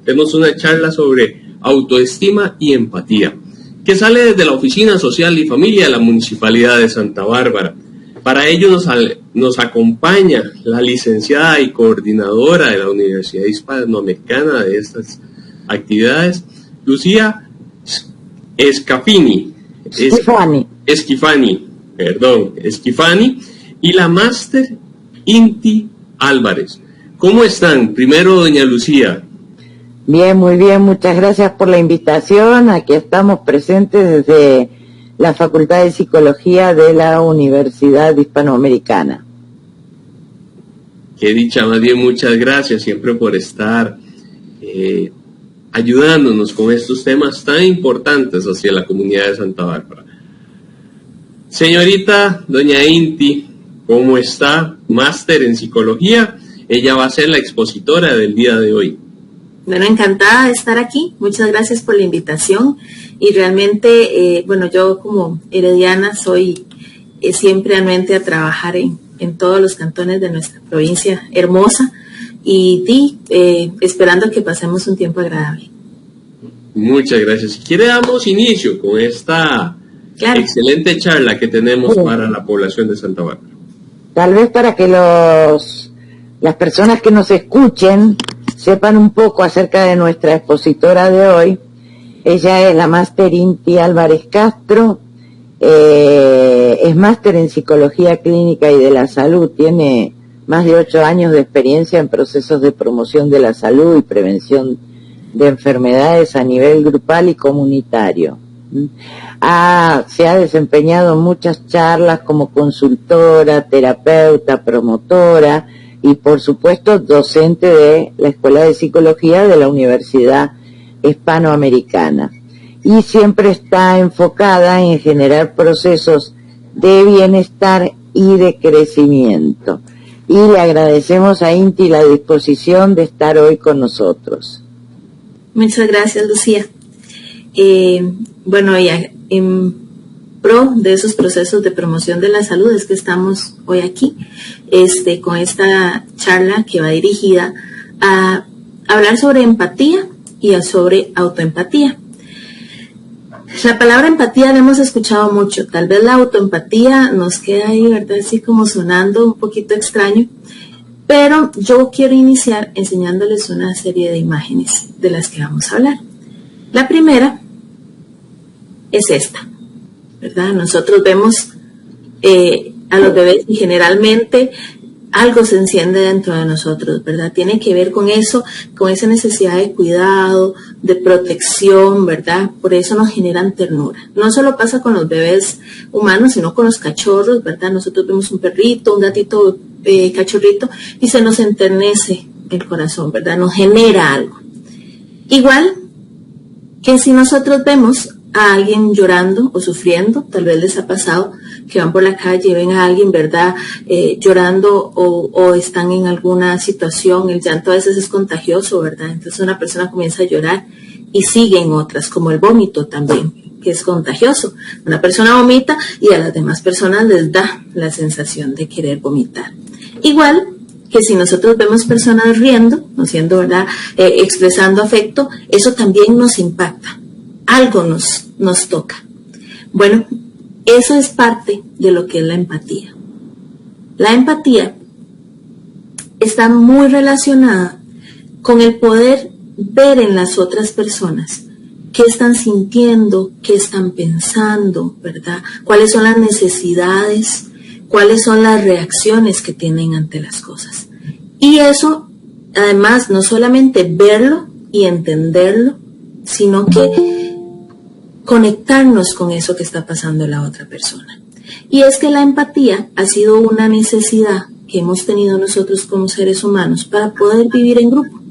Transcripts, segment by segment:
Tenemos una charla sobre autoestima y empatía, que sale desde la Oficina Social y Familia de la Municipalidad de Santa Bárbara. Para ello nos acompaña la licenciada y coordinadora de la Universidad Hispanoamericana de estas actividades, Lucía Esquifani, y la máster Inti Álvarez. ¿Cómo están? Primero, doña Lucía. Bien, muy bien, muchas gracias por la invitación. Aquí estamos presentes desde la Facultad de Psicología de la Universidad Hispanoamericana. Qué dicha, más bien muchas gracias siempre por estar ayudándonos con estos temas tan importantes hacia la comunidad de Santa Bárbara. Señorita doña Inti, ¿cómo está? Máster en Psicología. Ella va a ser la expositora del día de hoy. Bueno, encantada de estar aquí. Muchas gracias por la invitación. Y realmente, yo como herediana soy siempre anuente a trabajar en todos los cantones de nuestra provincia hermosa y esperando que pasemos un tiempo agradable. Muchas gracias. Si quiere, damos inicio con esta excelente charla que tenemos para la población de Santa Bárbara. Tal vez para que las personas que nos escuchen sepan un poco acerca de nuestra expositora de hoy. Ella es la máster Inti Álvarez Castro, es máster en Psicología Clínica y de la Salud, tiene más de 8 años de experiencia en procesos de promoción de la salud y prevención de enfermedades a nivel grupal y comunitario. Se ha desempeñado en muchas charlas como consultora, terapeuta, promotora y por supuesto docente de la Escuela de Psicología de la Universidad Hispanoamericana. Y siempre está enfocada en generar procesos de bienestar y de crecimiento. Y le agradecemos a Inti la disposición de estar hoy con nosotros. Muchas gracias, Lucía. En pro de esos procesos de promoción de la salud es que estamos hoy aquí con esta charla que va dirigida a hablar sobre empatía y sobre autoempatía. La palabra empatía la hemos escuchado mucho, tal vez la autoempatía nos queda ahí, ¿verdad? Así como sonando un poquito extraño, pero yo quiero iniciar enseñándoles una serie de imágenes de las que vamos a hablar. La primera es esta, ¿verdad? Nosotros vemos a los bebés y generalmente algo se enciende dentro de nosotros, ¿verdad? Tiene que ver con eso, con esa necesidad de cuidado, de protección, ¿verdad? Por eso nos generan ternura. No solo pasa con los bebés humanos, sino con los cachorros, ¿verdad? Nosotros vemos un perrito, un gatito cachorrito y se nos enternece el corazón, ¿verdad? Nos genera algo. Igual que si nosotros vemos a alguien llorando o sufriendo, tal vez les ha pasado que van por la calle y ven a alguien, ¿verdad?, llorando o están en alguna situación. El llanto a veces es contagioso, ¿verdad? Entonces una persona comienza a llorar y siguen otras, como el vómito también, que es contagioso. Una persona vomita y a las demás personas les da la sensación de querer vomitar. Igual que si nosotros vemos personas riendo, no siendo, ¿verdad?, expresando afecto, eso también nos impacta. Algo nos toca. Bueno, eso es parte de lo que es la empatía. La empatía está muy relacionada con el poder ver en las otras personas qué están sintiendo, qué están pensando, ¿verdad? Cuáles son las necesidades, cuáles son las reacciones que tienen ante las cosas. Y eso, además, no solamente verlo y entenderlo, sino que conectarnos con eso que está pasando en la otra persona. Y es que la empatía ha sido una necesidad que hemos tenido nosotros como seres humanos para poder vivir en grupo,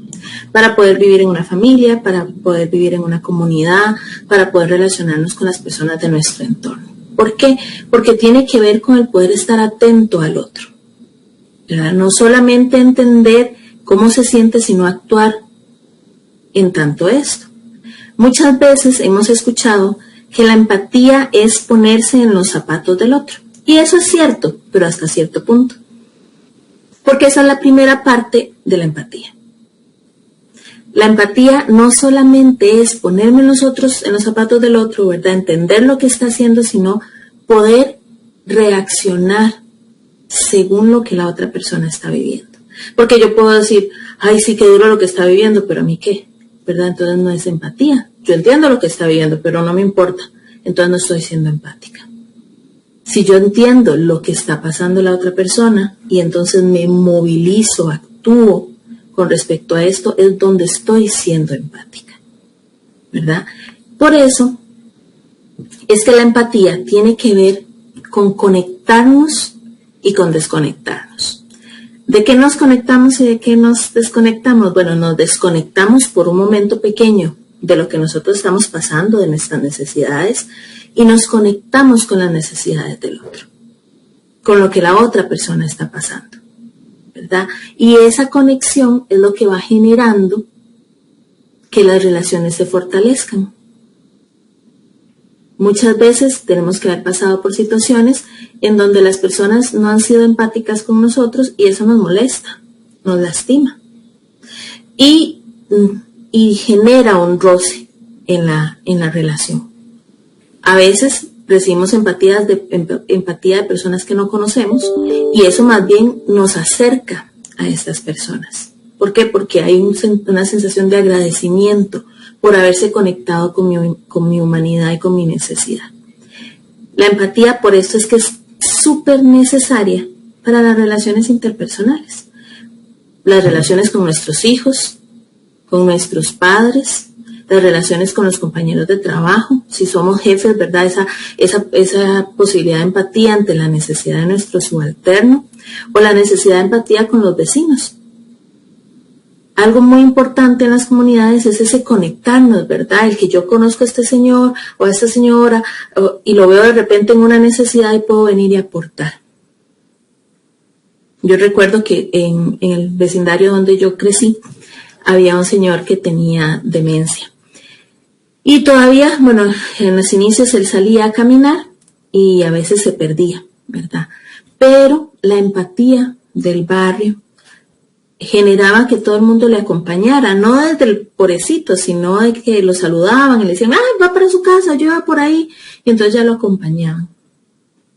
para poder vivir en una familia, para poder vivir en una comunidad, para poder relacionarnos con las personas de nuestro entorno. ¿Por qué? Porque tiene que ver con el poder estar atento al otro, ¿verdad? No solamente entender cómo se siente, sino actuar en tanto esto. Muchas veces hemos escuchado que la empatía es ponerse en los zapatos del otro. Y eso es cierto, pero hasta cierto punto. Porque esa es la primera parte de la empatía. La empatía no solamente es ponerme en los zapatos del otro, ¿verdad? Entender lo que está haciendo, sino poder reaccionar según lo que la otra persona está viviendo. Porque yo puedo decir, ay, sí, qué duro lo que está viviendo, pero a mí qué, ¿verdad? Entonces no es empatía. Yo entiendo lo que está viviendo, pero no me importa. Entonces no estoy siendo empática. Si yo entiendo lo que está pasando la otra persona y entonces me movilizo, actúo con respecto a esto, es donde estoy siendo empática, ¿verdad? Por eso es que la empatía tiene que ver con conectarnos y con desconectarnos. ¿De qué nos conectamos y de qué nos desconectamos? Bueno, nos desconectamos por un momento pequeño de lo que nosotros estamos pasando, de nuestras necesidades, y nos conectamos con las necesidades del otro, con lo que la otra persona está pasando, ¿verdad? Y esa conexión es lo que va generando que las relaciones se fortalezcan. Muchas veces tenemos que haber pasado por situaciones en donde las personas no han sido empáticas con nosotros y eso nos molesta, nos lastima y genera un roce en la relación. A veces recibimos empatía de personas que no conocemos y eso más bien nos acerca a estas personas. ¿Por qué? Porque hay una sensación de agradecimiento por haberse conectado con mi humanidad y con mi necesidad. La empatía, por eso es que es súper necesaria para las relaciones interpersonales. Las relaciones con nuestros hijos, con nuestros padres, las relaciones con los compañeros de trabajo, si somos jefes, ¿verdad? Esa posibilidad de empatía ante la necesidad de nuestro subalterno o la necesidad de empatía con los vecinos. Algo muy importante en las comunidades es ese conectarnos, ¿verdad? El que yo conozco a este señor o a esta señora y lo veo de repente en una necesidad y puedo venir y aportar. Yo recuerdo que en el vecindario donde yo crecí había un señor que tenía demencia. Y todavía, bueno, en los inicios él salía a caminar y a veces se perdía, ¿verdad? Pero la empatía del barrio generaba que todo el mundo le acompañara, no desde el pobrecito, sino de que lo saludaban y le decían, ¡ay, va para su casa, yo iba por ahí! Y entonces ya lo acompañaban,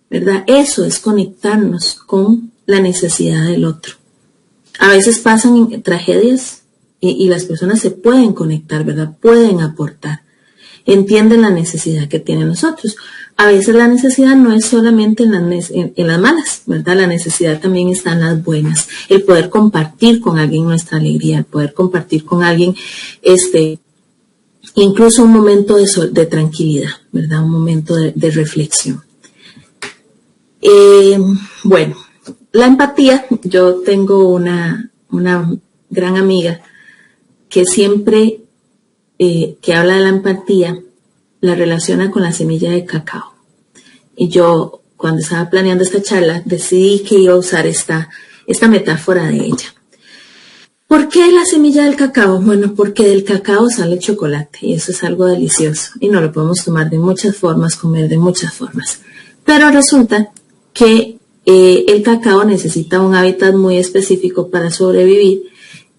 ¿verdad? Eso es conectarnos con la necesidad del otro. A veces pasan tragedias y las personas se pueden conectar, ¿verdad? Pueden aportar. Entienden la necesidad que tienen nosotros. A veces la necesidad no es solamente en las malas, ¿verdad? La necesidad también está en las buenas. El poder compartir con alguien nuestra alegría, el poder compartir con alguien, incluso un momento de tranquilidad, ¿verdad? Un momento de reflexión. Bueno, la empatía, yo tengo una gran amiga que siempre que habla de la empatía, la relaciona con la semilla de cacao. Y yo, cuando estaba planeando esta charla, decidí que iba a usar esta metáfora de ella. ¿Por qué la semilla del cacao? Bueno, porque del cacao sale chocolate y eso es algo delicioso. Y no lo podemos tomar de muchas formas, comer de muchas formas. Pero resulta que el cacao necesita un hábitat muy específico para sobrevivir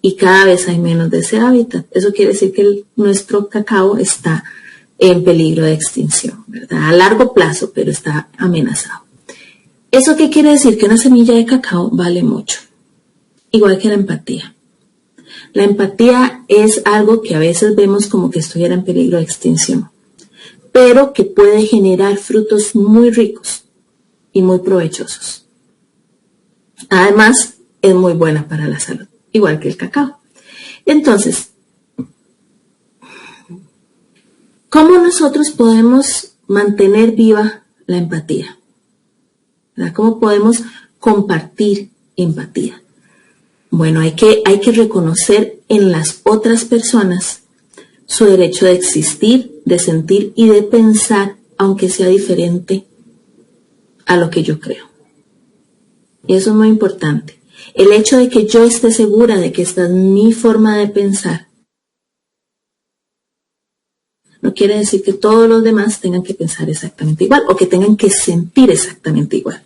y cada vez hay menos de ese hábitat. Eso quiere decir que nuestro cacao está en peligro de extinción, ¿verdad? A largo plazo, pero está amenazado. ¿Eso qué quiere decir? Que una semilla de cacao vale mucho, igual que la empatía. La empatía es algo que a veces vemos como que estuviera en peligro de extinción, pero que puede generar frutos muy ricos y muy provechosos. Además, es muy buena para la salud, igual que el cacao. Entonces, ¿cómo nosotros podemos mantener viva la empatía? ¿Verdad? ¿Cómo podemos compartir empatía? Bueno, hay que reconocer en las otras personas su derecho de existir, de sentir y de pensar, aunque sea diferente a lo que yo creo. Y eso es muy importante. El hecho de que yo esté segura de que esta es mi forma de pensar, no quiere decir que todos los demás tengan que pensar exactamente igual o que tengan que sentir exactamente igual.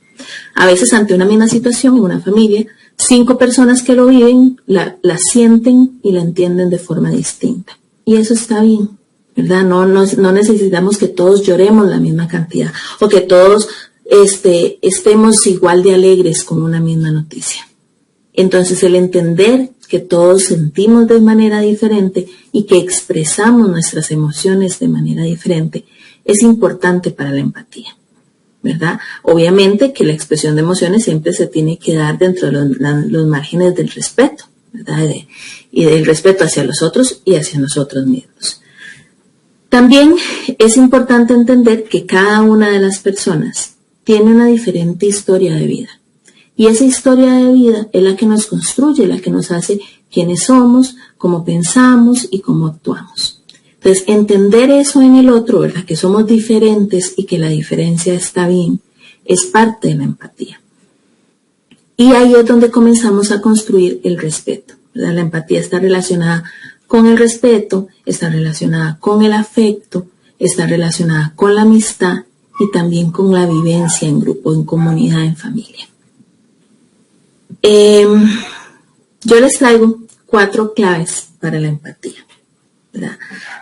a veces ante una misma situación en una familia, 5 personas que lo viven la sienten y la entienden de forma distinta. Y eso está bien, ¿verdad? No necesitamos que todos lloremos la misma cantidad o que todos estemos igual de alegres con una misma noticia. Entonces, el entender que todos sentimos de manera diferente y que expresamos nuestras emociones de manera diferente es importante para la empatía, ¿verdad? Obviamente que la expresión de emociones siempre se tiene que dar dentro de los márgenes del respeto, ¿verdad? Y del respeto hacia los otros y hacia nosotros mismos. También es importante entender que cada una de las personas tiene una diferente historia de vida. Y esa historia de vida es la que nos construye, la que nos hace quiénes somos, cómo pensamos y cómo actuamos. Entonces, entender eso en el otro, ¿verdad? Que somos diferentes y que la diferencia está bien, es parte de la empatía. Y ahí es donde comenzamos a construir el respeto, ¿verdad? La empatía está relacionada con el respeto, está relacionada con el afecto, está relacionada con la amistad y también con la vivencia en grupo, en comunidad, en familia. Yo les traigo 4 claves para la empatía, ¿verdad?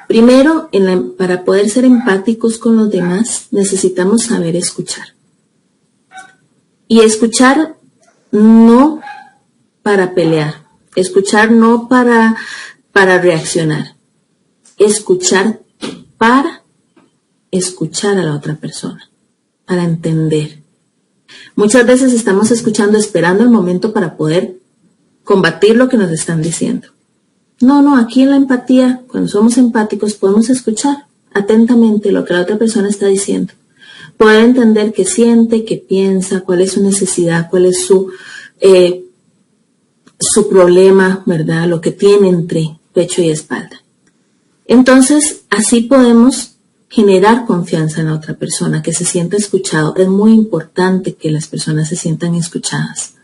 Primero, para poder ser empáticos con los demás, necesitamos saber escuchar. Y escuchar no para pelear, escuchar no para reaccionar, escuchar para escuchar a la otra persona, para entender. Muchas veces estamos escuchando, esperando el momento para poder combatir lo que nos están diciendo. No, aquí en la empatía, cuando somos empáticos, podemos escuchar atentamente lo que la otra persona está diciendo. Poder entender qué siente, qué piensa, cuál es su necesidad, cuál es su problema, ¿verdad? Lo que tiene entre pecho y espalda. Entonces, así podemos generar confianza en la otra persona, que se sienta escuchado. Es muy importante que las personas se sientan escuchadas.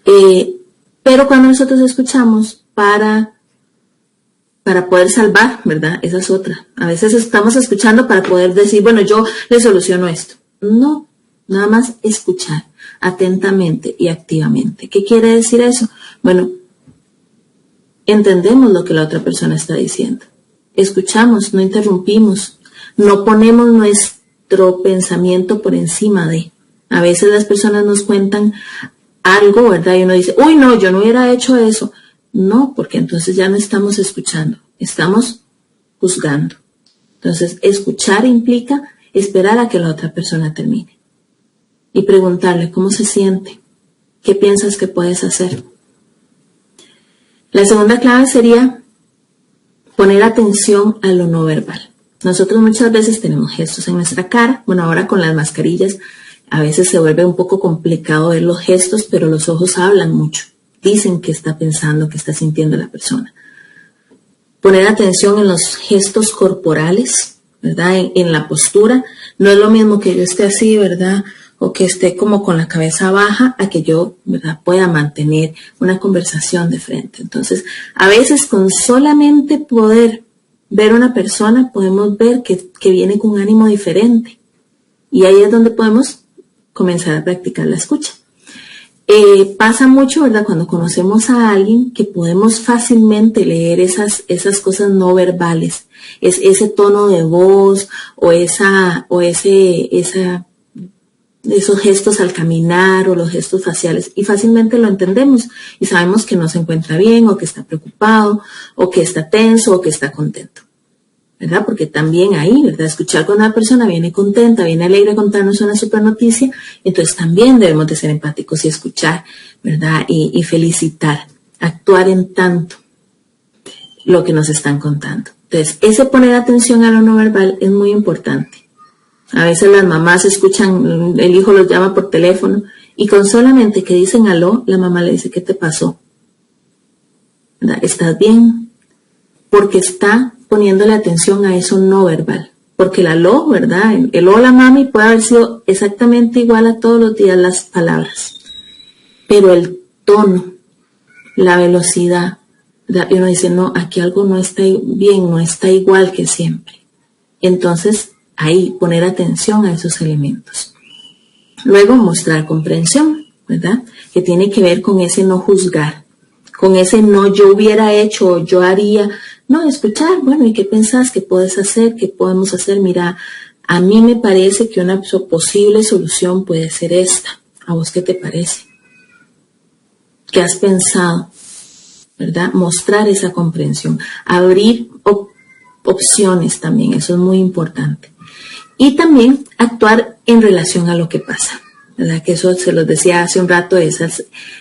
Pero cuando nosotros escuchamos para poder salvar, ¿verdad? Esa es otra. A veces estamos escuchando para poder decir, bueno, yo le soluciono esto. No, nada más escuchar atentamente y activamente. ¿Qué quiere decir eso? Bueno, entendemos lo que la otra persona está diciendo. Escuchamos, no interrumpimos. No ponemos nuestro pensamiento por encima de. A veces las personas nos cuentan algo, ¿verdad? Y uno dice, uy, no, yo no hubiera hecho eso. No, porque entonces ya no estamos escuchando, estamos juzgando. Entonces, escuchar implica esperar a que la otra persona termine y preguntarle cómo se siente, qué piensas que puedes hacer. La segunda clave sería poner atención a lo no verbal. Nosotros muchas veces tenemos gestos en nuestra cara. Bueno, ahora con las mascarillas a veces se vuelve un poco complicado ver los gestos, pero los ojos hablan mucho. Dicen qué está pensando, qué está sintiendo la persona. Poner atención en los gestos corporales, ¿verdad? En la postura. No es lo mismo que yo esté así, ¿verdad? O que esté como con la cabeza baja, a que yo, ¿verdad?, pueda mantener una conversación de frente. Entonces, a veces con solamente poder ver a una persona, podemos ver que viene con un ánimo diferente. Y ahí es donde podemos comenzar a practicar la escucha. Pasa mucho, ¿verdad?, cuando conocemos a alguien, que podemos fácilmente leer esas cosas no verbales, ese tono de voz o esos gestos al caminar o los gestos faciales, y fácilmente lo entendemos y sabemos que no se encuentra bien o que está preocupado o que está tenso o que está contento, ¿verdad? Porque también ahí, ¿verdad?, escuchar cuando una persona viene contenta, viene alegre a contarnos una super noticia, entonces también debemos de ser empáticos y escuchar, ¿verdad? Y felicitar, actuar en tanto lo que nos están contando. Entonces, ese poner atención a lo no verbal es muy importante. A veces las mamás escuchan, el hijo los llama por teléfono y con solamente que dicen aló, la mamá le dice, ¿qué te pasó? ¿Verdad? ¿Estás bien? Porque está poniéndole atención a eso no verbal. Porque el aló, ¿verdad? El hola mami puede haber sido exactamente igual a todos los días las palabras. Pero el tono, la velocidad, ¿verdad? Y uno dice, no, aquí algo no está bien, no está igual que siempre. Entonces, ahí poner atención a esos elementos. Luego, mostrar comprensión, ¿verdad? Que tiene que ver con ese no juzgar, con ese no yo hubiera hecho o yo haría. No, escuchar, bueno, ¿y qué pensás? ¿Qué puedes hacer? ¿Qué podemos hacer? Mira, a mí me parece que una posible solución puede ser esta. ¿A vos qué te parece? ¿Qué has pensado? ¿Verdad? Mostrar esa comprensión. Abrir opciones también, eso es muy importante. Y también actuar en relación a lo que pasa, ¿verdad? Que eso se los decía hace un rato.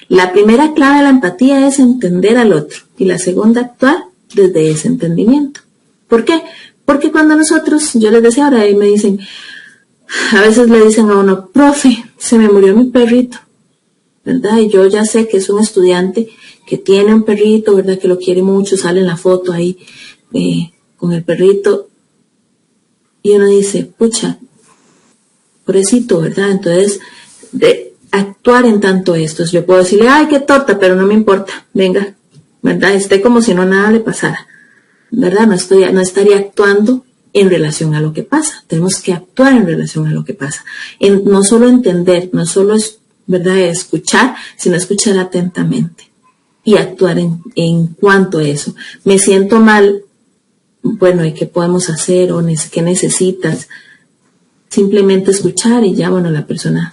La primera clave de la empatía es entender al otro. Y la segunda, actuar desde ese entendimiento. ¿Por qué? Porque cuando nosotros, yo les decía ahora, y me dicen, a veces le dicen a uno, profe, se me murió mi perrito, ¿verdad? Y yo ya sé que es un estudiante que tiene un perrito, ¿verdad? Que lo quiere mucho, sale en la foto ahí con el perrito. Y uno dice, pucha, pobrecito, ¿verdad? Entonces, de actuar en tanto esto. Yo puedo decirle, ay, qué torta, pero no me importa, venga, ¿verdad? Esté como si no nada le pasara, ¿verdad? No estaría actuando en relación a lo que pasa. Tenemos que actuar en relación a lo que pasa. No solo entender, no solo es, ¿verdad?, escuchar, sino escuchar atentamente y actuar en cuanto a eso. Me siento mal, bueno, ¿y qué podemos hacer? ¿O qué necesitas? Simplemente escuchar y ya, bueno, la persona,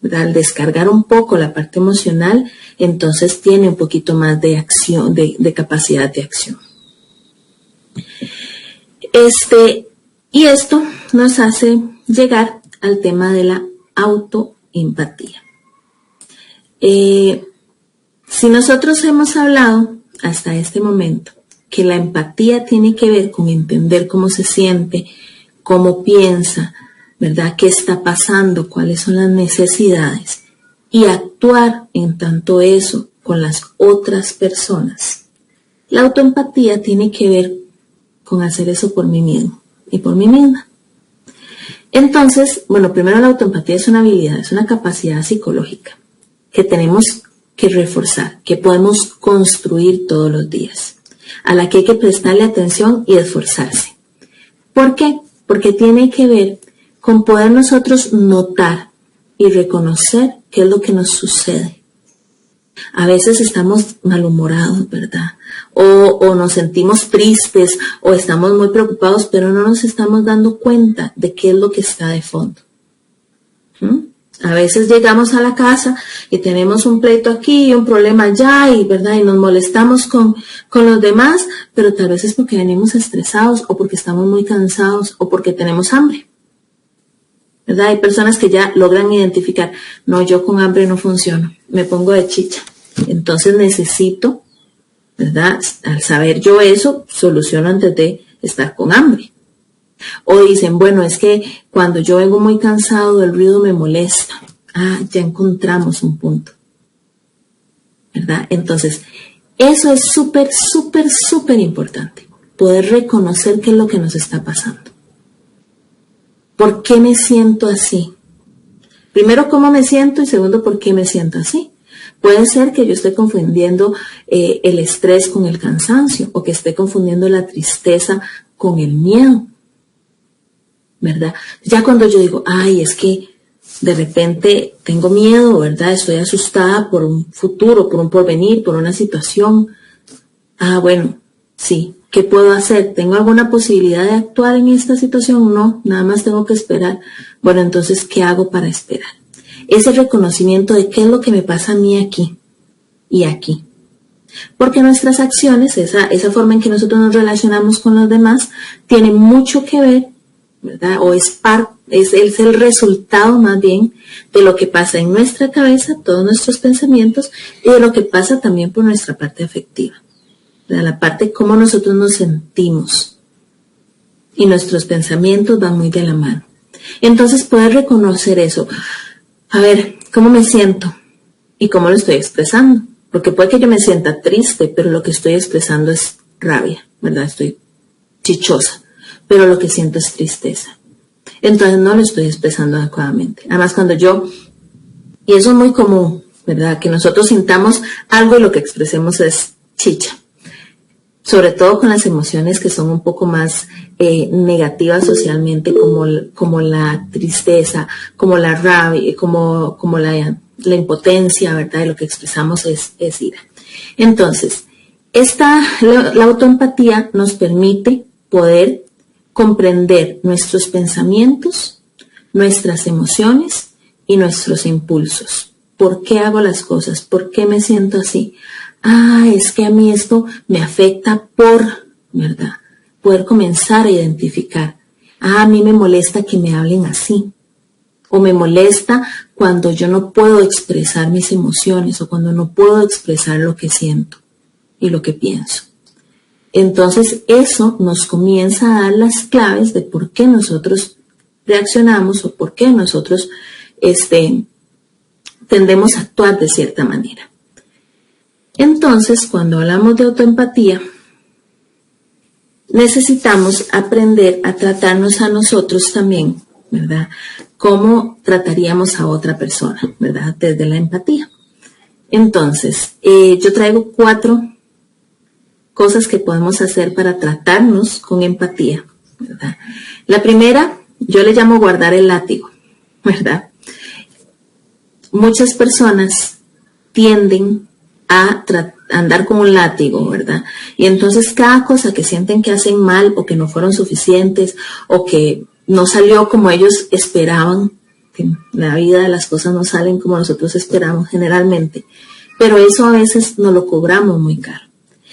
¿verdad?, al descargar un poco la parte emocional, entonces tiene un poquito más de acción, de capacidad de acción. Y esto nos hace llegar al tema de la autoempatía. Si nosotros hemos hablado hasta este momento que la empatía tiene que ver con entender cómo se siente, cómo piensa, ¿verdad?, qué está pasando, cuáles son las necesidades, y actuar en tanto eso con las otras personas. La autoempatía tiene que ver con hacer eso por mí mismo y por mí misma. Entonces, bueno, primero la autoempatía es una habilidad, es una capacidad psicológica que tenemos que reforzar, que podemos construir todos los días, a la que hay que prestarle atención y esforzarse. ¿Por qué? Porque tiene que ver con poder nosotros notar y reconocer qué es lo que nos sucede. A veces estamos malhumorados, ¿verdad? O nos sentimos tristes o estamos muy preocupados, pero no nos estamos dando cuenta de qué es lo que está de fondo. A veces llegamos a la casa y tenemos un pleito aquí y un problema allá, y, ¿verdad?, y nos molestamos con los demás, pero tal vez es porque venimos estresados o porque estamos muy cansados o porque tenemos hambre, ¿verdad? Hay personas que ya logran identificar, no, yo con hambre no funciono, me pongo de chicha. Entonces necesito, ¿verdad?, al saber yo eso, soluciono antes de estar con hambre. O dicen, bueno, es que cuando yo vengo muy cansado, el ruido me molesta. Ya encontramos un punto, ¿verdad? Entonces, eso es súper, súper, súper importante. Poder reconocer qué es lo que nos está pasando. ¿Por qué me siento así? Primero, ¿cómo me siento? Y segundo, ¿por qué me siento así? Puede ser que yo esté confundiendo el estrés con el cansancio, o que esté confundiendo la tristeza con el miedo, ¿verdad? Ya cuando yo digo, ay, es que de repente tengo miedo, ¿verdad? Estoy asustada por un futuro, por un porvenir, por una situación. Bueno, sí, ¿qué puedo hacer? ¿Tengo alguna posibilidad de actuar en esta situación? No, nada más tengo que esperar. Bueno, entonces, ¿qué hago para esperar? Ese reconocimiento de qué es lo que me pasa a mí aquí y aquí. Porque nuestras acciones, esa forma en que nosotros nos relacionamos con los demás, tiene mucho que ver, ¿verdad? O es el resultado más bien de lo que pasa en nuestra cabeza, todos nuestros pensamientos, y de lo que pasa también por nuestra parte afectiva, ¿verdad? La parte cómo nosotros nos sentimos, y nuestros pensamientos van muy de la mano. Entonces, poder reconocer eso, a ver, ¿cómo me siento? ¿Y cómo lo estoy expresando? Porque puede que yo me sienta triste, pero lo que estoy expresando es rabia, ¿verdad? Estoy chichosa, pero lo que siento es tristeza. Entonces no lo estoy expresando adecuadamente. Además, y eso es muy común, ¿verdad? Que nosotros sintamos algo y lo que expresemos es chicha. sobre todo con las emociones que son un poco más negativas socialmente, como la tristeza, como la rabia, como la impotencia, ¿verdad? Y lo que expresamos es ira. Entonces, la autoempatía nos permite poder comprender nuestros pensamientos, nuestras emociones y nuestros impulsos. ¿Por qué hago las cosas? ¿Por qué me siento así? Es que a mí esto me afecta ¿verdad? Poder comenzar a identificar. A mí me molesta que me hablen así. O me molesta cuando yo no puedo expresar mis emociones o cuando no puedo expresar lo que siento y lo que pienso. Entonces eso nos comienza a dar las claves de por qué nosotros reaccionamos o por qué nosotros tendemos a actuar de cierta manera. Entonces, cuando hablamos de autoempatía, necesitamos aprender a tratarnos a nosotros también, ¿verdad? ¿Cómo trataríamos a otra persona, ¿verdad? Desde la empatía. Entonces, yo traigo 4 cosas que podemos hacer para tratarnos con empatía, ¿verdad? La primera, yo le llamo guardar el látigo, ¿verdad? Muchas personas tienden a andar con un látigo, ¿verdad? Y entonces cada cosa que sienten que hacen mal o que no fueron suficientes o que no salió como ellos esperaban, que en la vida las cosas no salen como nosotros esperamos generalmente, pero eso a veces nos lo cobramos muy caro.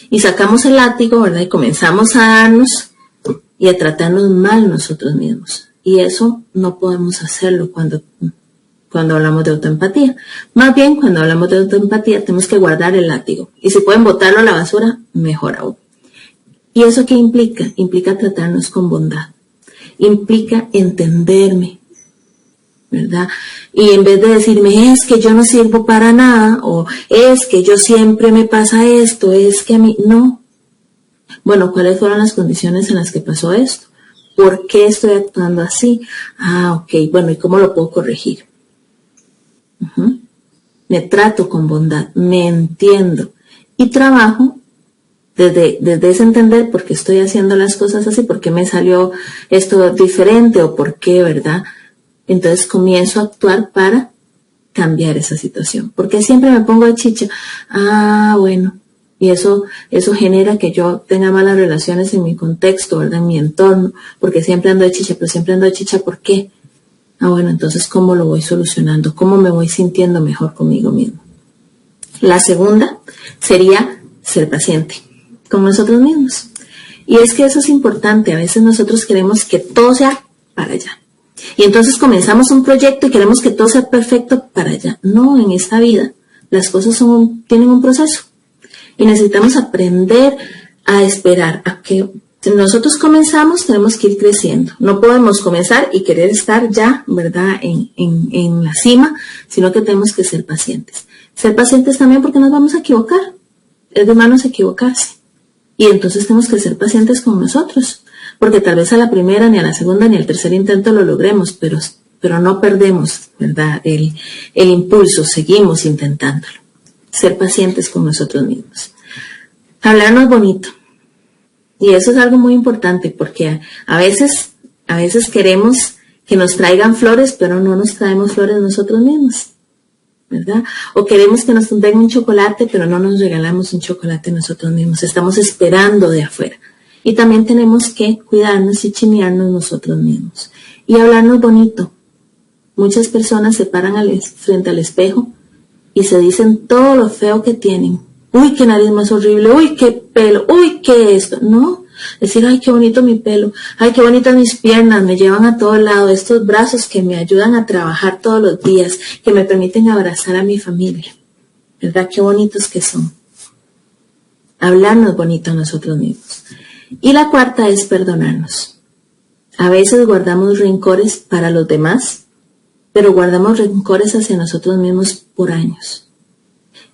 Y sacamos el látigo, ¿verdad? Y comenzamos a darnos y a tratarnos mal nosotros mismos. Y eso no podemos hacerlo cuando hablamos de autoempatía. Más bien, cuando hablamos de autoempatía, tenemos que guardar el látigo. Y si pueden botarlo a la basura, mejor aún. ¿Y eso qué implica? Implica tratarnos con bondad. Implica entenderme, ¿verdad? Y en vez de decirme, es que yo no sirvo para nada, o es que yo siempre me pasa esto, es que a mí, no. Bueno, ¿cuáles fueron las condiciones en las que pasó esto? ¿Por qué estoy actuando así? Ok, bueno, ¿y cómo lo puedo corregir? Me trato con bondad, me entiendo y trabajo desde ese entender por qué estoy haciendo las cosas así, por qué me salió esto diferente o por qué, ¿verdad? Entonces comienzo a actuar para cambiar esa situación, porque siempre me pongo de chicha, bueno, y eso genera que yo tenga malas relaciones en mi contexto, ¿verdad? En mi entorno, porque siempre ando de chicha, pero siempre ando de chicha, ¿por qué? Bueno, entonces, ¿cómo lo voy solucionando? ¿Cómo me voy sintiendo mejor conmigo mismo? La segunda sería ser paciente con nosotros mismos. Y es que eso es importante. A veces nosotros queremos que todo sea para allá. Y entonces comenzamos un proyecto y queremos que todo sea perfecto para allá. No, en esta vida las cosas tienen un proceso. Y necesitamos aprender a esperar a que nosotros comenzamos, tenemos que ir creciendo. No podemos comenzar y querer estar ya, ¿verdad?, en la cima, sino que tenemos que ser pacientes. Ser pacientes también porque nos vamos a equivocar. Es de humanos equivocarse. Y entonces tenemos que ser pacientes con nosotros. Porque tal vez a la primera, ni a la segunda, ni al tercer intento lo logremos, pero no perdemos, ¿verdad?, el impulso, seguimos intentándolo. Ser pacientes con nosotros mismos. Hablarnos bonito. Y eso es algo muy importante porque a veces queremos que nos traigan flores, pero no nos traemos flores nosotros mismos, ¿verdad? O queremos que nos den un chocolate, pero no nos regalamos un chocolate nosotros mismos. Estamos esperando de afuera. Y también tenemos que cuidarnos y chinearnos nosotros mismos. Y hablarnos bonito. Muchas personas se paran frente al espejo y se dicen todo lo feo que tienen. Uy, qué nariz más horrible, uy, qué pelo, uy, qué esto. No, decir, ay, qué bonito mi pelo, ay, qué bonitas mis piernas, me llevan a todo lado, estos brazos que me ayudan a trabajar todos los días, que me permiten abrazar a mi familia. ¿Verdad? Qué bonitos que son. Hablarnos bonito a nosotros mismos. Y la cuarta es perdonarnos. A veces guardamos rencores para los demás, pero guardamos rencores hacia nosotros mismos por años.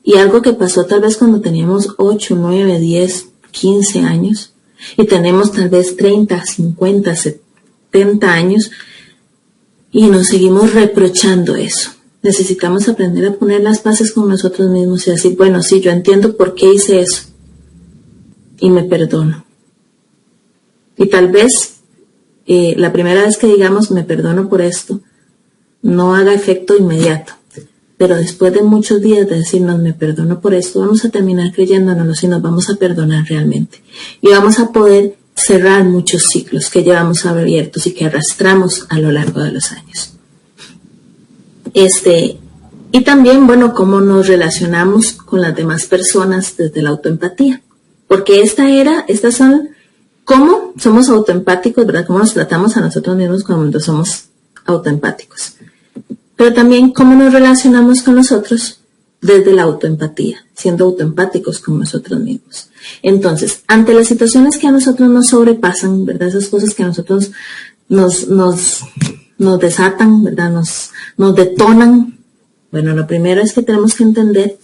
Y algo que pasó tal vez cuando teníamos 8, 9, 10, 15 años y tenemos tal vez 30, 50, 70 años y nos seguimos reprochando eso. Necesitamos aprender a poner las paces con nosotros mismos y decir, bueno, sí, yo entiendo por qué hice eso. y me perdono. Y tal vez la primera vez que digamos me perdono por esto no haga efecto inmediato, pero después de muchos días de decirnos me perdono por esto, vamos a terminar creyéndonos y nos vamos a perdonar realmente. Y vamos a poder cerrar muchos ciclos que llevamos abiertos y que arrastramos a lo largo de los años. Y también, bueno, cómo nos relacionamos con las demás personas desde la autoempatía. Porque estas son cómo somos autoempáticos, ¿verdad? Cómo nos tratamos a nosotros mismos cuando somos autoempáticos. Pero también cómo nos relacionamos con nosotros desde la autoempatía, siendo autoempáticos con nosotros mismos. Entonces, ante las situaciones que a nosotros nos sobrepasan, ¿verdad? Esas cosas que a nosotros nos desatan, ¿verdad? Nos detonan. Bueno, lo primero es que tenemos que entender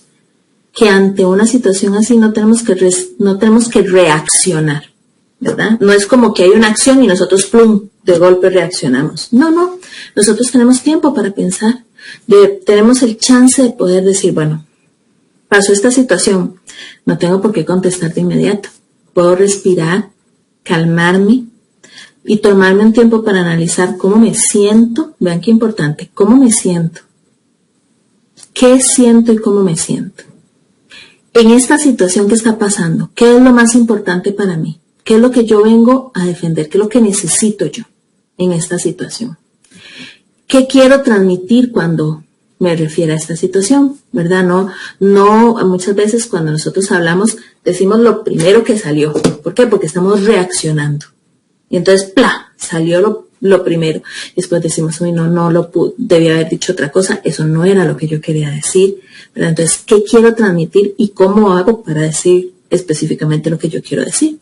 que ante una situación así no tenemos que reaccionar, ¿verdad? No es como que hay una acción y nosotros, plum, de golpe reaccionamos. No. Nosotros tenemos tiempo para pensar. Tenemos el chance de poder decir, bueno, pasó esta situación, no tengo por qué contestar de inmediato. Puedo respirar, calmarme y tomarme un tiempo para analizar cómo me siento. Vean qué importante, cómo me siento. ¿Qué siento y cómo me siento? En esta situación que está pasando, ¿qué es lo más importante para mí? ¿Qué es lo que yo vengo a defender? ¿Qué es lo que necesito yo en esta situación? ¿Qué quiero transmitir cuando me refiero a esta situación? ¿Verdad? No, muchas veces cuando nosotros hablamos, decimos lo primero que salió. ¿Por qué? Porque estamos reaccionando. Y entonces, ¡plá! Salió lo primero. Después decimos, uy, debía haber dicho otra cosa. Eso no era lo que yo quería decir. ¿Verdad? Entonces, ¿qué quiero transmitir y cómo hago para decir específicamente lo que yo quiero decir?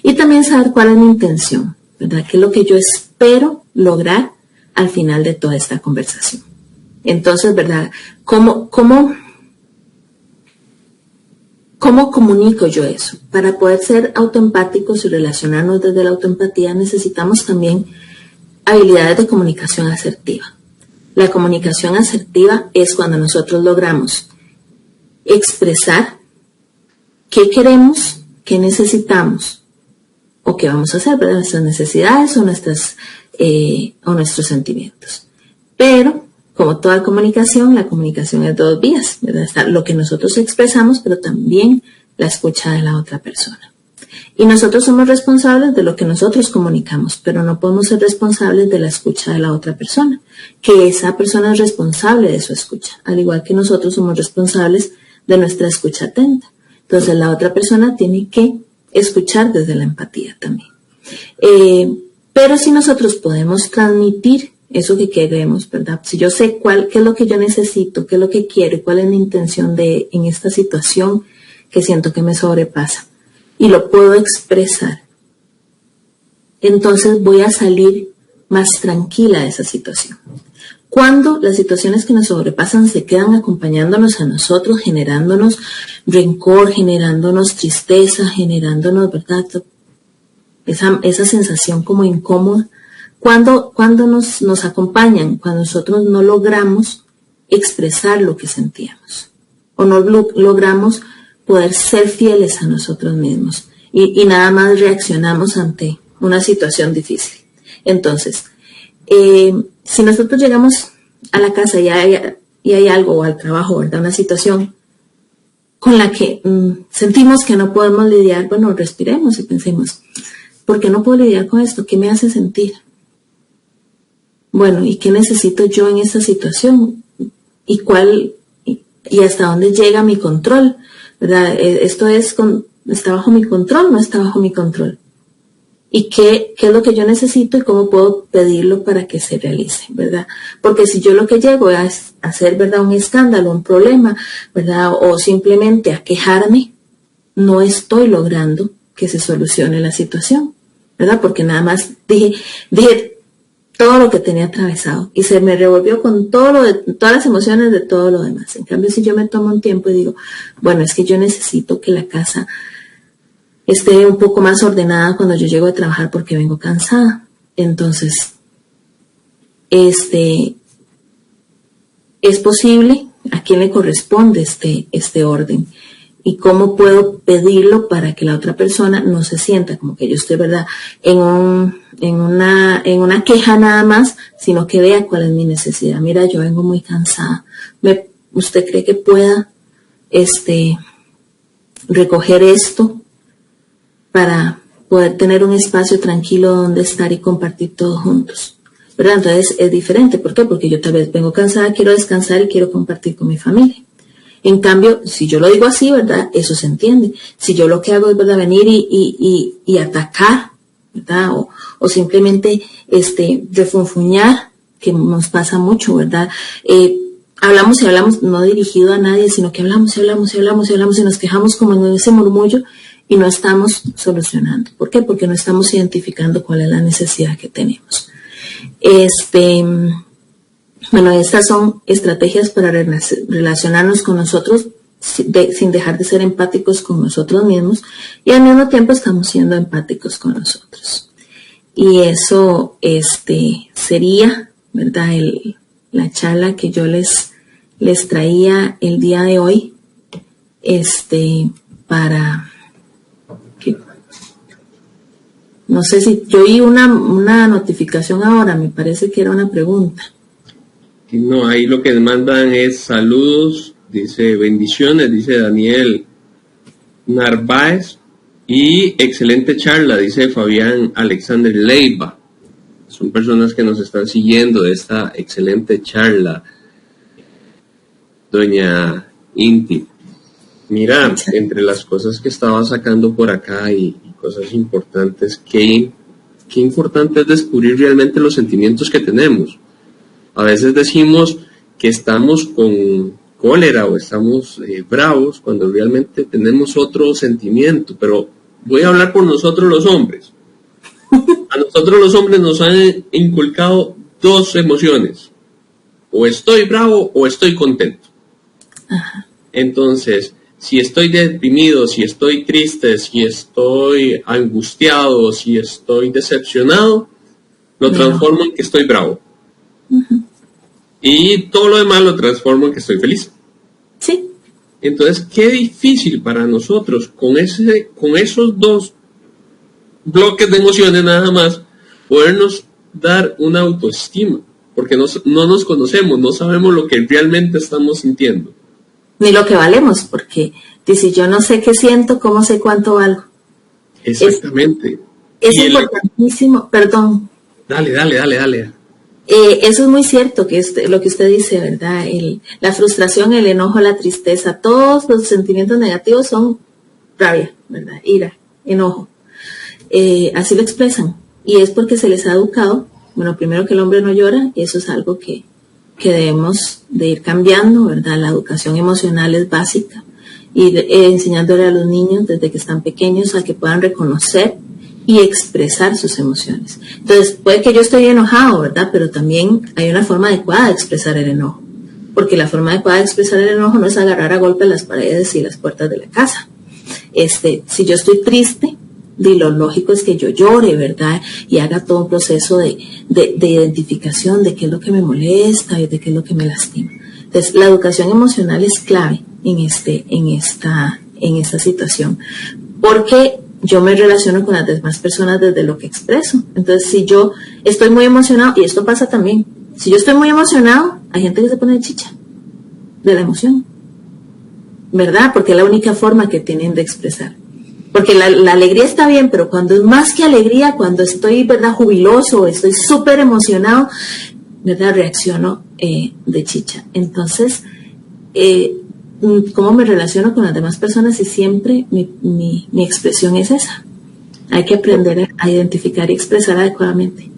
Y también saber cuál es mi intención, ¿verdad? ¿Qué es lo que yo espero lograr al final de toda esta conversación? Entonces, ¿verdad? ¿Cómo comunico yo eso? Para poder ser autoempáticos y relacionarnos desde la autoempatía necesitamos también habilidades de comunicación asertiva. La comunicación asertiva es cuando nosotros logramos expresar qué queremos, qué necesitamos o qué vamos a hacer, ¿verdad? Nuestras necesidades o nuestros sentimientos. Pero, como toda comunicación, la comunicación es dos vías, ¿verdad? Está lo que nosotros expresamos, pero también la escucha de la otra persona. Y nosotros somos responsables de lo que nosotros comunicamos, pero no podemos ser responsables de la escucha de la otra persona, que esa persona es responsable de su escucha, al igual que nosotros somos responsables de nuestra escucha atenta. Entonces la otra persona tiene que escuchar desde la empatía también. Pero si nosotros podemos transmitir eso que queremos, ¿verdad? Si yo sé qué es lo que yo necesito, qué es lo que quiero y cuál es mi intención en esta situación que siento que me sobrepasa y lo puedo expresar, entonces voy a salir más tranquila de esa situación. Cuando las situaciones que nos sobrepasan se quedan acompañándonos a nosotros, generándonos rencor, generándonos tristeza, generándonos, ¿verdad? Esa sensación como incómoda. Cuando nos acompañan, cuando nosotros no logramos expresar lo que sentíamos o no logramos poder ser fieles a nosotros mismos y nada más reaccionamos ante una situación difícil. Entonces, si nosotros llegamos a la casa y hay algo, o al trabajo, ¿verdad? Una situación con la que sentimos que no podemos lidiar, bueno, respiremos y pensemos, ¿por qué no puedo lidiar con esto? ¿Qué me hace sentir? Bueno, ¿y qué necesito yo en esta situación? ¿Y hasta dónde llega mi control? ¿Verdad? Esto está bajo mi control, no está bajo mi control. ¿Y qué es lo que yo necesito y cómo puedo pedirlo para que se realice, ¿verdad? Porque si yo lo que llego es a hacer, ¿verdad?, un escándalo, un problema, ¿verdad?, o simplemente a quejarme, no estoy logrando que se solucione la situación, ¿verdad? Porque nada más dije todo lo que tenía atravesado y se me revolvió con todas las emociones de todo lo demás. En cambio, si yo me tomo un tiempo y digo, bueno, es que yo necesito que la casa esté un poco más ordenada cuando yo llego de trabajar porque vengo cansada. Entonces, es posible a quién le corresponde este orden. y cómo puedo pedirlo para que la otra persona no se sienta como que yo estoy, ¿verdad?, en una queja nada más, sino que vea cuál es mi necesidad. Mira, yo vengo muy cansada. ¿Usted cree que pueda recoger esto para poder tener un espacio tranquilo donde estar y compartir todos juntos? ¿Verdad? Entonces es diferente. ¿Por qué? Porque yo tal vez vengo cansada, quiero descansar y quiero compartir con mi familia. En cambio, si yo lo digo así, ¿verdad?, eso se entiende. Si yo lo que hago es, ¿verdad?, venir y atacar, ¿verdad?, o simplemente refunfuñar, que nos pasa mucho, ¿verdad? Hablamos y hablamos, no dirigido a nadie, sino que hablamos y hablamos y hablamos y hablamos y nos quejamos como en ese murmullo y no estamos solucionando. ¿Por qué? Porque no estamos identificando cuál es la necesidad que tenemos. Bueno, estas son estrategias para relacionarnos con nosotros sin dejar de ser empáticos con nosotros mismos y al mismo tiempo estamos siendo empáticos con nosotros. Y eso sería, ¿verdad?, la charla que yo les traía el día de hoy, para que, no sé si yo oí una notificación ahora, me parece que era una pregunta. No, ahí lo que mandan es saludos, dice bendiciones, dice Daniel Narváez, y excelente charla, dice Fabián Alexander Leiva. Son personas que nos están siguiendo de esta excelente charla, doña Inti. Mira, entre las cosas que estaba sacando por acá y cosas importantes, qué importante es descubrir realmente los sentimientos que tenemos. A veces decimos que estamos con cólera o estamos bravos cuando realmente tenemos otro sentimiento, pero voy a hablar por nosotros los hombres. A nosotros los hombres nos han inculcado dos emociones: o estoy bravo o estoy contento. Ajá. Entonces, si estoy deprimido, si estoy triste, si estoy angustiado, si estoy decepcionado, lo transformo en que estoy bravo. Uh-huh. Y todo lo demás lo transformo en que estoy feliz. Sí. Entonces, qué difícil para nosotros con esos dos bloques de emociones nada más podernos dar una autoestima, porque no nos conocemos, no sabemos lo que realmente estamos sintiendo. Ni lo que valemos, porque si yo no sé qué siento, ¿cómo sé cuánto valgo? Exactamente. Es importantísimo, perdón. Dale. Eso es muy cierto, que lo que usted dice, ¿verdad? La frustración, el enojo, la tristeza, todos los sentimientos negativos son rabia, ¿verdad? Ira, enojo. Así lo expresan. Y es porque se les ha educado, bueno, primero que el hombre no llora, y eso es algo que debemos de ir cambiando, ¿verdad? La educación emocional es básica. Y enseñándole a los niños desde que están pequeños a que puedan reconocer y expresar sus emociones. Entonces, puede que yo estoy enojado, ¿verdad? Pero también hay una forma adecuada de expresar el enojo. Porque la forma adecuada de expresar el enojo no es agarrar a golpe las paredes y las puertas de la casa. Si yo estoy triste, lo lógico es que yo llore, ¿verdad? Y haga todo un proceso de identificación de qué es lo que me molesta y de qué es lo que me lastima. Entonces, la educación emocional es clave en esta situación. Porque yo me relaciono con las demás personas desde lo que expreso. Entonces, si yo estoy muy emocionado, y esto pasa también, si yo estoy muy emocionado, hay gente que se pone de chicha de la emoción, ¿verdad? Porque es la única forma que tienen de expresar. Porque la alegría está bien, pero cuando es más que alegría, cuando estoy, ¿verdad?, jubiloso, estoy súper emocionado, ¿verdad?, reacciono de chicha. Entonces, ¿cómo me relaciono con las demás personas? Y siempre mi expresión es esa. Hay que aprender a identificar y expresar adecuadamente.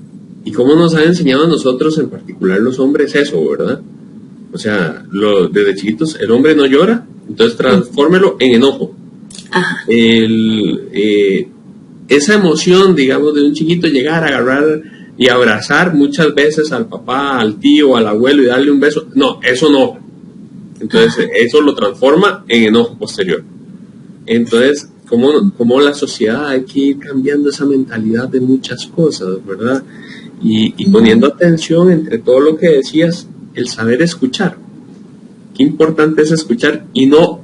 ¿Y cómo nos han enseñado a nosotros, en particular los hombres, eso, verdad? O sea, desde chiquitos, el hombre no llora, entonces transfórmelo en enojo. Ajá. Esa emoción, digamos, de un chiquito llegar a agarrar y abrazar muchas veces al papá, al tío, al abuelo y darle un beso, no, eso no. Entonces, eso lo transforma en enojo posterior. Entonces, ¿cómo la sociedad hay que ir cambiando esa mentalidad de muchas cosas, ¿verdad? Y poniendo atención entre todo lo que decías, el saber escuchar. Qué importante es escuchar y no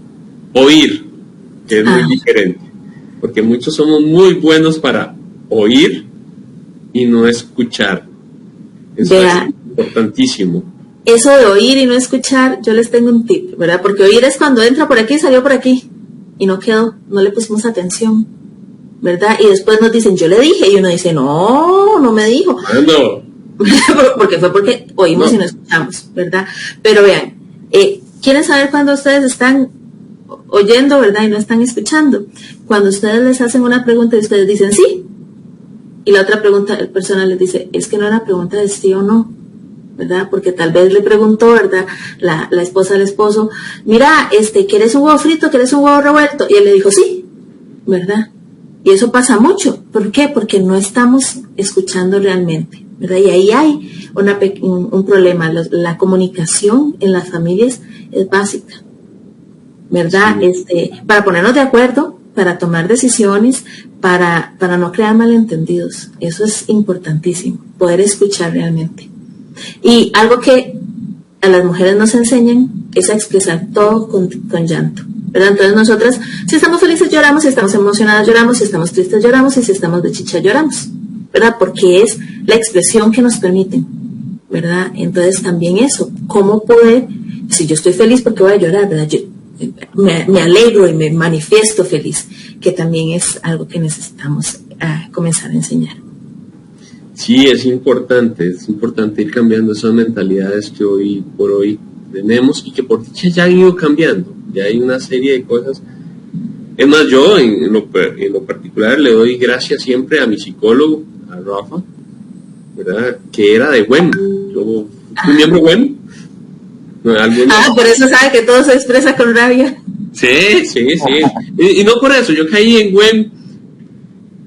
oír. que es muy diferente, porque muchos somos muy buenos para oír y no escuchar. Eso es importantísimo. Eso de oír y no escuchar, yo les tengo un tip, ¿verdad? Porque oír es cuando entra por aquí, salió por aquí, y no quedó, no le pusimos atención, ¿verdad? Y después nos dicen, yo le dije, y uno dice, no me dijo. Porque oímos y no escuchamos, ¿verdad? Pero vean, ¿quieren saber cuando ustedes están oyendo, verdad? Y no están escuchando. Cuando ustedes les hacen una pregunta y ustedes dicen sí, y la otra persona les dice, es que no era pregunta de sí o no, ¿verdad? Porque tal vez le preguntó, ¿verdad? La esposa al esposo, mira, ¿quieres un huevo frito? ¿Quieres un huevo revuelto? Y él le dijo sí, ¿verdad? Y eso pasa mucho. ¿Por qué? Porque no estamos escuchando realmente, ¿verdad? Y ahí hay un problema. La comunicación en las familias es básica, ¿verdad? Sí. Para ponernos de acuerdo, para tomar decisiones, para no crear malentendidos. Eso es importantísimo, poder escuchar realmente. Y algo que a las mujeres nos enseñan es a expresar todo con llanto, ¿verdad? Entonces nosotras, si estamos felices lloramos, si estamos emocionadas lloramos, si estamos tristes lloramos, y si estamos de chicha lloramos, ¿verdad? Porque es la expresión que nos permiten, ¿verdad? Entonces también eso, cómo poder, si yo estoy feliz, ¿por qué voy a llorar, verdad? Yo me alegro y me manifiesto feliz, que también es algo que necesitamos comenzar a enseñar. Sí, es importante ir cambiando esas mentalidades que hoy por hoy tenemos y que por dicha ya han ido cambiando. Ya hay una serie de cosas. Es más, yo en lo particular le doy gracias siempre a mi psicólogo, a Rafa, ¿verdad? Que era de WEM. Yo fui miembro WEM. Por eso sabe que todo se expresa con rabia. Sí. Y no por eso, yo caí en WEM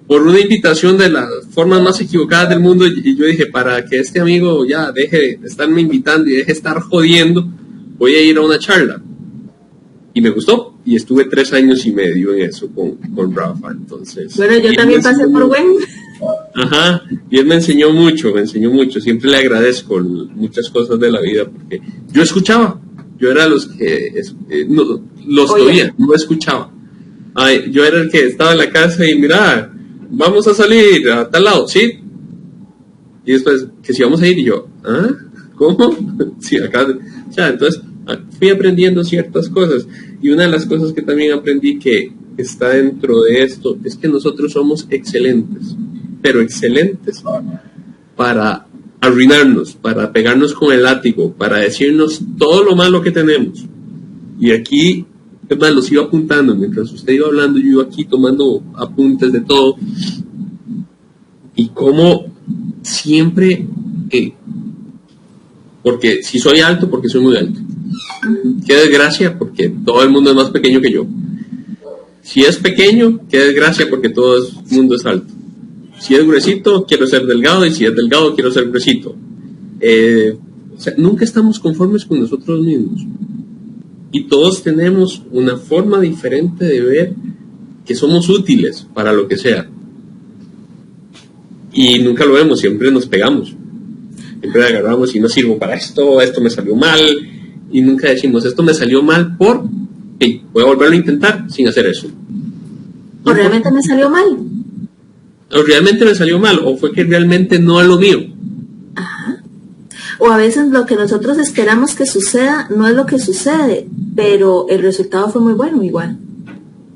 por una invitación de las formas más equivocadas del mundo, y yo dije, para que este amigo ya deje de estarme invitando y deje de estar jodiendo, voy a ir a una charla. Y me gustó, y estuve 3 años y medio en eso con Rafa, entonces. Bueno, yo también pasé por WEM. Ajá, y él me enseñó mucho, siempre le agradezco muchas cosas de la vida, porque yo escuchaba, yo era los que oía, no escuchaba. Yo era el que estaba en la casa y mira, vamos a salir a tal lado, ¿sí? Y después, que si vamos a ir, y yo, ¿cómo? Sí, acá, o sea, entonces fui aprendiendo ciertas cosas, y una de las cosas que también aprendí que está dentro de esto es que nosotros somos excelentes, pero excelentes para arruinarnos, para pegarnos con el látigo, para decirnos todo lo malo que tenemos. Y aquí, es más, los iba apuntando mientras usted iba hablando, yo iba aquí tomando apuntes de todo, y como siempre, porque si soy alto, porque soy muy alto. Qué desgracia, porque todo el mundo es más pequeño que yo. Si es pequeño, qué desgracia, porque todo el mundo es alto. Si es gruesito, quiero ser delgado, y si es delgado, quiero ser gruesito. O sea, nunca estamos conformes con nosotros mismos. Y todos tenemos una forma diferente de ver que somos útiles para lo que sea. Y nunca lo vemos, siempre nos pegamos. Siempre agarramos y no sirvo para esto me salió mal. Y nunca decimos, esto me salió mal voy a volverlo a intentar sin hacer eso. ¿O realmente me salió mal? O realmente me salió mal, o fue que realmente no es lo mío. Ajá. O a veces lo que nosotros esperamos que suceda no es lo que sucede, pero el resultado fue muy bueno igual.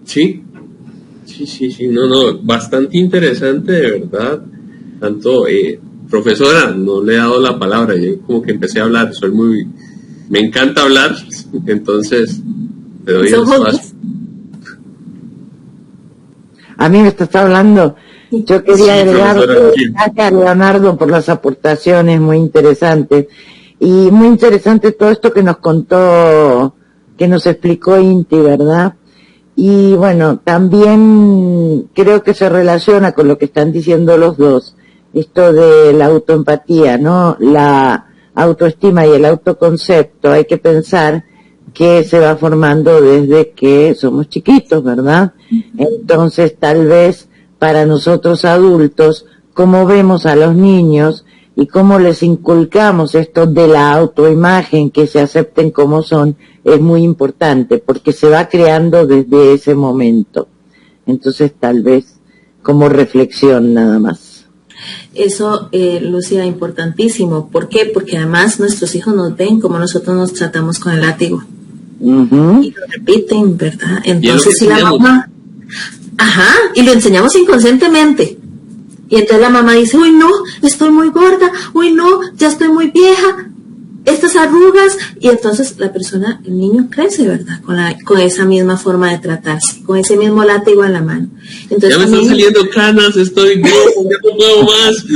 Sí, no, bastante interesante, de verdad. Tanto, profesora, no le he dado la palabra, yo como que empecé a hablar, me encanta hablar, entonces te doy el espacio. A mí me estás hablando. Yo quería agregar gracias a Leonardo por las aportaciones muy interesantes, y muy interesante todo esto que nos contó, que nos explicó Inti, ¿verdad? Y bueno, también creo que se relaciona con lo que están diciendo los dos, esto de la autoempatía, ¿no? La autoestima y el autoconcepto, hay que pensar que se va formando desde que somos chiquitos, ¿verdad? Entonces, tal vez para nosotros adultos, como vemos a los niños, y cómo les inculcamos esto de la autoimagen, que se acepten como son, es muy importante, porque se va creando desde ese momento. Entonces, tal vez como reflexión nada más. Eso, Lucía, importantísimo. ¿Por qué? Porque además nuestros hijos nos ven como nosotros nos tratamos con el látigo. Y lo repiten, ¿verdad? Entonces, si la mamá... Ajá, y lo enseñamos inconscientemente. Y entonces la mamá dice, uy, no, estoy muy gorda, uy, no, ya estoy muy vieja, estas arrugas, y entonces la persona, el niño crece, ¿verdad? Con esa misma forma de tratarse, con ese mismo látigo en la mano. Entonces, ya me están saliendo canas, estoy viejo, ya no puedo más.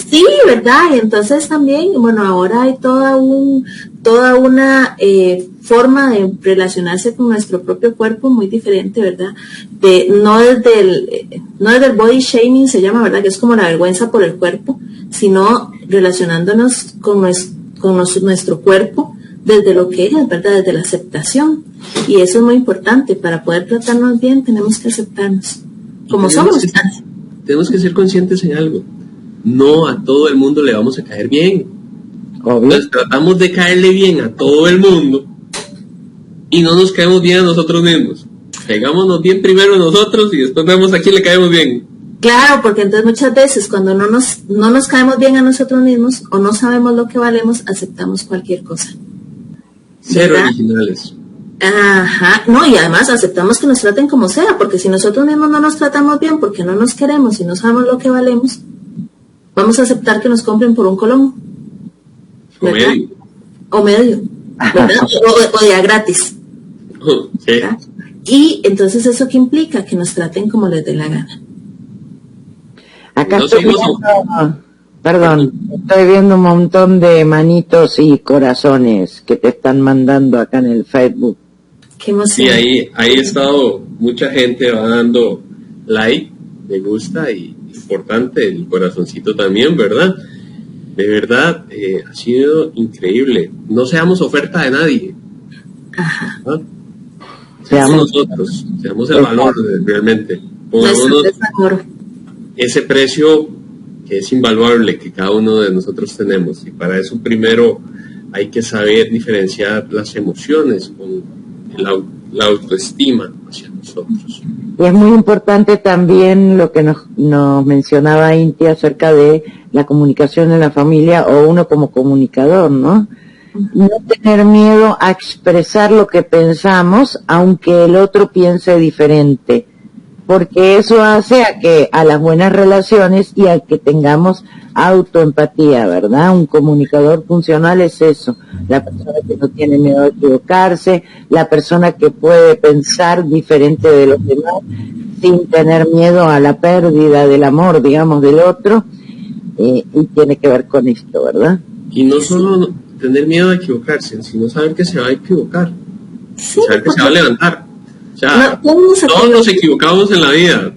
Sí, ¿verdad? Y entonces también, bueno, ahora hay toda una forma de relacionarse con nuestro propio cuerpo muy diferente, ¿verdad? No desde el body shaming se llama, ¿verdad? Que es como la vergüenza por el cuerpo, sino relacionándonos con nuestro cuerpo desde lo que es, ¿verdad? Desde la aceptación. Y eso es muy importante. Para poder tratarnos bien tenemos que aceptarnos como somos. Tenemos que ser conscientes en algo. No a todo el mundo le vamos a caer bien. Obvio. Entonces tratamos de caerle bien a todo el mundo y no nos caemos bien a nosotros mismos. Caigámonos bien primero nosotros y después vemos a quién le caemos bien. Claro, porque entonces muchas veces cuando no nos caemos bien a nosotros mismos o no sabemos lo que valemos, aceptamos cualquier cosa. Cero ¿verdad? originales. Ajá, no, y además aceptamos que nos traten como sea, porque si nosotros mismos no nos tratamos bien, porque no nos queremos y no sabemos lo que valemos, vamos a aceptar que nos compren por un colón. ¿Verdad? O medio, ¿verdad? o de a gratis. ¿Verdad? Y entonces eso que implica que nos traten como les dé la gana. Acá estoy viendo un montón de manitos y corazones que te están mandando acá en el Facebook. Qué emoción. Sí, ahí ha estado mucha gente va dando like, me gusta, y importante el corazoncito también, ¿verdad? De verdad, ha sido increíble. No seamos oferta de nadie. Ajá. ¿Ah? Seamos nosotros, seamos el valor realmente. Pongámonos ese precio que es invaluable que cada uno de nosotros tenemos, y para eso primero hay que saber diferenciar las emociones con la autoestima hacia nosotros. Y es muy importante también lo que nos mencionaba Inti acerca de la comunicación en la familia, o uno como comunicador, ¿no? No tener miedo a expresar lo que pensamos, aunque el otro piense diferente, porque eso hace a las buenas relaciones y a que tengamos autoempatía, ¿verdad? Un comunicador funcional es eso, la persona que no tiene miedo a equivocarse, la persona que puede pensar diferente de los demás sin tener miedo a la pérdida del amor, digamos, del otro, y tiene que ver con esto, ¿verdad? Y no solo tener miedo a equivocarse, sino saber que se va a equivocar, sí, saber que se va a levantar. O sea, todos nos equivocamos en la vida.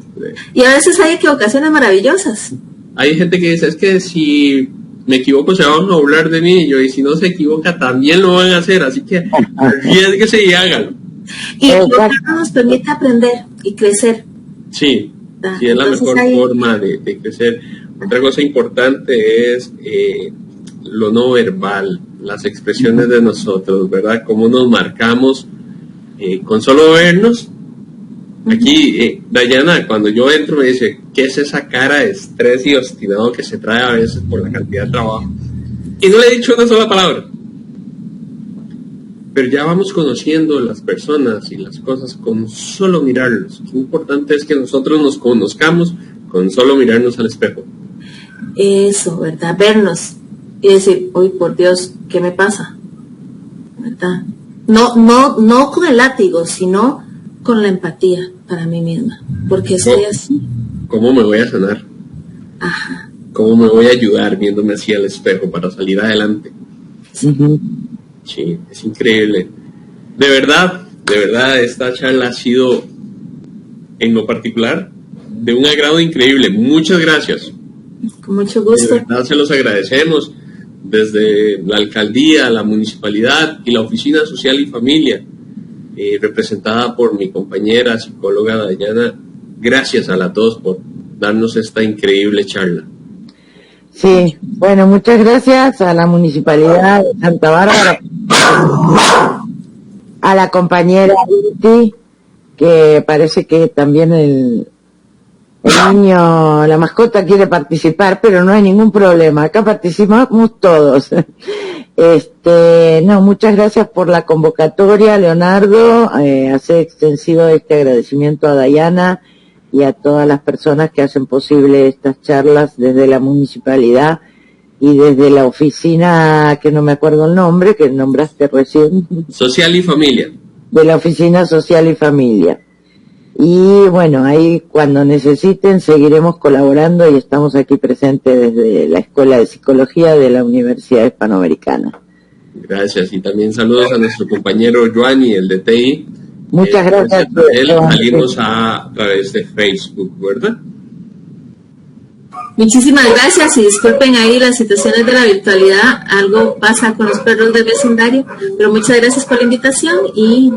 Y a veces hay equivocaciones maravillosas. Hay gente que dice, es que si me equivoco se van a burlar de mí, y si no se equivoca también lo van a hacer, así que arriésguese y hágalo. Y equivocarnos nos permite aprender y crecer. Sí, sí, es la mejor forma de crecer. Otra cosa importante es lo no verbal, las expresiones de nosotros, ¿verdad? Cómo nos marcamos con solo vernos. Aquí, Dayana, cuando yo entro me dice, ¿qué es esa cara de estrés y obstinado que se trae a veces por la cantidad de trabajo? Y no le he dicho una sola palabra. Pero ya vamos conociendo las personas y las cosas con solo mirarlos. Lo importante es que nosotros nos conozcamos con solo mirarnos al espejo. Eso, ¿verdad? Vernos y decir, uy, por Dios, ¿qué me pasa? ¿Verdad? No con el látigo, sino con la empatía para mí misma, porque estoy así. ¿Cómo me voy a sanar? Ajá. ¿Cómo me voy a ayudar viéndome así al espejo para salir adelante? Sí, es increíble. De verdad, esta charla ha sido, en lo particular, de un agrado increíble. Muchas gracias. Con mucho gusto. De verdad se los agradecemos desde la alcaldía, la municipalidad y la Oficina Social y Familia, representada por mi compañera psicóloga Dayana. Gracias a todos por darnos esta increíble charla. Sí, bueno, muchas gracias a la Municipalidad de Santa Bárbara, a la compañera Inti, que parece que también el niño, la mascota quiere participar, pero no hay ningún problema, acá participamos todos. No, muchas gracias por la convocatoria, Leonardo, hacer extensivo este agradecimiento a Dayana y a todas las personas que hacen posible estas charlas desde la municipalidad y desde la oficina, que no me acuerdo el nombre, que nombraste recién. Social y Familia. De la Oficina Social y Familia. Y bueno, ahí cuando necesiten seguiremos colaborando y estamos aquí presentes desde la Escuela de Psicología de la Universidad Hispanoamericana. Gracias, y también saludos a nuestro compañero Joanny, el de TI. Muchas gracias. Él salimos a través de Facebook, ¿verdad? Muchísimas gracias y disculpen ahí las situaciones de la virtualidad, algo pasa con los perros del vecindario, pero muchas gracias por la invitación y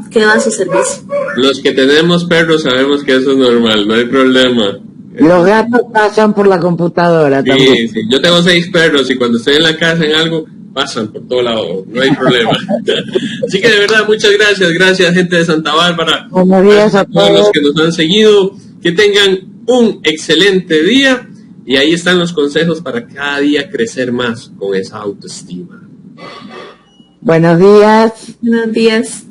quedo a su servicio. Los que tenemos perros sabemos que eso es normal, no hay problema. Los gatos pasan por la computadora también. Sí, yo tengo 6 perros y cuando estoy en la casa en algo, pasan por todo lado, no hay problema. Así que de verdad, muchas gracias gente de Santa Bárbara. Buenos días a todos los que nos han seguido, que tengan un excelente día y ahí están los consejos para cada día crecer más con esa autoestima. Buenos días. Buenos días.